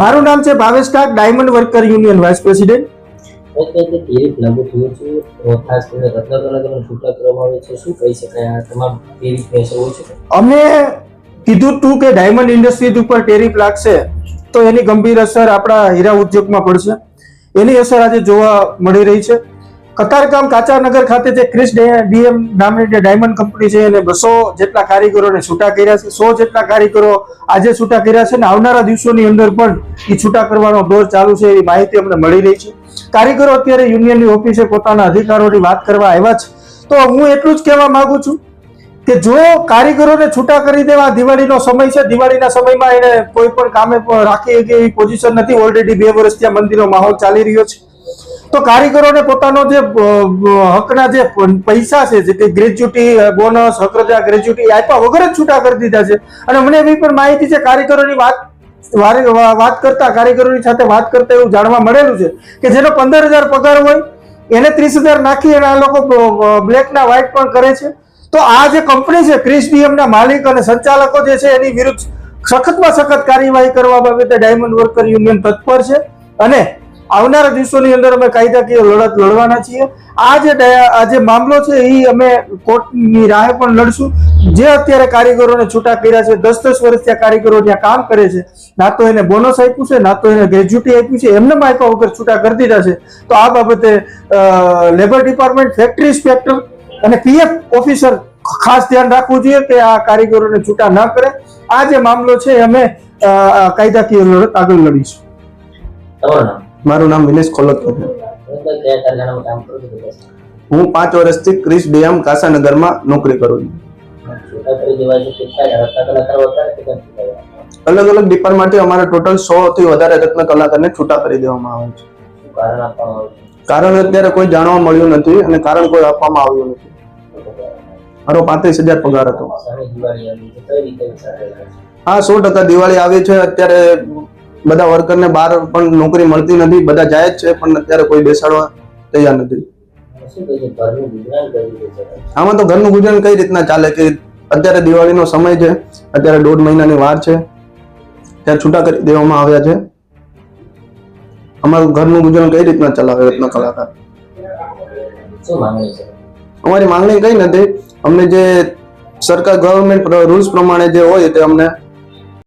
મારું નામ છે Bhavesh Kak, diamond worker union vice president. લાગુ થયું છે ખાસ કરીને રત્નકલાકારોને છૂટા કરવામાં આવે છે, શું કહી શકાય આ તમામ ટેરિફની અસર હોય છે? અમે કીધું હતું કે ડાયમંડ ઇન્ડસ્ટ્રીઝ ઉપર ટેરિફ લાગશે તો એની ગંભીર અસર આપણા હીરા ઉદ્યોગમાં પડશે. એની અસર આજે જોવા મળી રહી છે. કતારગામ કાચાનગર ખાતે જે ક્રિસ ડીએમ નામની જે ડાયમંડ કંપની છે એને 200 જેટલા કારીગરોને છૂટા કર્યા છે. 100 જેટલા કારીગરો આજે છૂટા કર્યા છે અને આવનારા દિવસોની અંદર પણ એ છૂટા કરવાનો દોર ચાલુ છે એવી માહિતી અમને મળી રહી છે. કારીગરો અત્યારે યુનિયનની ઓફિસે પોતાના અધિકારોની વાત કરવા આવ્યા છે. તો હું એટલું જ કહેવા માંગુ છું કે જો કારીગરોને છૂટા કરી દેવા, દિવાળીનો સમય છે, દિવાળીના સમયમાં એને કોઈ પણ કામે રાખી એવી પોઝિશન નથી. ઓલરેડી 2 વર્ષ ત્યાં મંદીનો માહોલ ચાલી રહ્યો છે. તો કારીગરોને પોતાનો જે હકના જે પૈસા છે, જે ગ્રેજ્યુટી, બોનસ, હકરજા ગ્રેજ્યુટી આપ્યા વગર જ છૂટા કરી દીધા છે. અને મને એવી પણ માહિતી છે કારીગરોની વાત કરતા, કારીગરોની સાથે વાત કરતા એવું જાણવા મળેલું છે કે જેનો 15,000 પગાર હોય એને 30,000 નાખી અને આ લોકો બ્લેક ના વ્હાઇટ પણ કરે છે. તો આ જે કંપની છે, ક્રિસ ડીએમ ના માલિક અને સંચાલકો જે છે એની વિરુદ્ધ સખતમાં સખત કાર્યવાહી કરવા બાબતે ડાયમંડ વર્કર યુનિયન તત્પર છે અને આવનારા દિવસોની અંદર અમે કાયદાકીય લડત લડવાના છીએ. આ જે મામલો છે એ અમે કોર્ટની રાહે પણ લડશું. જે અત્યારે કારીગરોને છૂટા કર્યા છે, 10-10 વર્ષ ત્યાં કારીગરો ત્યાં કામ કરે છે, ના તો એને બોનસ આપ્યું છે, ના તો એને ગ્રેજ્યુટી આપ્યું છે, એમને આપ્યા વગર છૂટા કરી દીધા છે. તો આ બાબતે લેબર ડિપાર્ટમેન્ટ, ફેક્ટરી ઇન્સ્પેક્ટર અને પીએફ ઓફિસર ખાસ ધ્યાન રાખવું જોઈએ કે આ કારીગરોને છૂટા ન કરે. આ જે મામલો છે અમે કાયદાકીય લડત આગળ લડીશું. મારું નામ વિનેશ ખોલત છે. હું 5 વર્ષથી ક્રિસ ડીએમ કાસાનગરમાં નોકરી કરું છું. અલગ અલગ ડિપાર્ટમેન્ટથી અમારે ટોટલ 100 થી વધારે રત્ન કલાકારને છૂટા કરી દેવામાં આવે છે. કારણ અત્યારે કોઈ જાણવા મળ્યું નથી અને કારણ કોઈ આપવામાં આવ્યું નથી. મારો 35,000 પગાર હતો. હા, 100% દિવાળી આવી છે. અત્યારે બધા વર્કરને બહાર પણ નોકરી મળતી નથી, બધા જાય જ છે પણ અત્યારે કોઈ બેસાડવા તૈયાર નથી. આમાં તો ઘરનું ગુજરાન કઈ રીતના ચાલે કે અત્યારે દિવાળીનો સમય છે, અત્યારે 1.5 મહિનાની વાર છે, ત્યારે છૂટા કરી દેવામાં આવ્યા છે. અમારું ઘરનું ગુજરાન કઈ રીતના ચલાવે રત્ન કલાકાર? અમારી માંગણી કઈ નથી. અમને જે સરકાર ગવર્મેન્ટ રૂલ્સ પ્રમાણે જે હોય તે અમને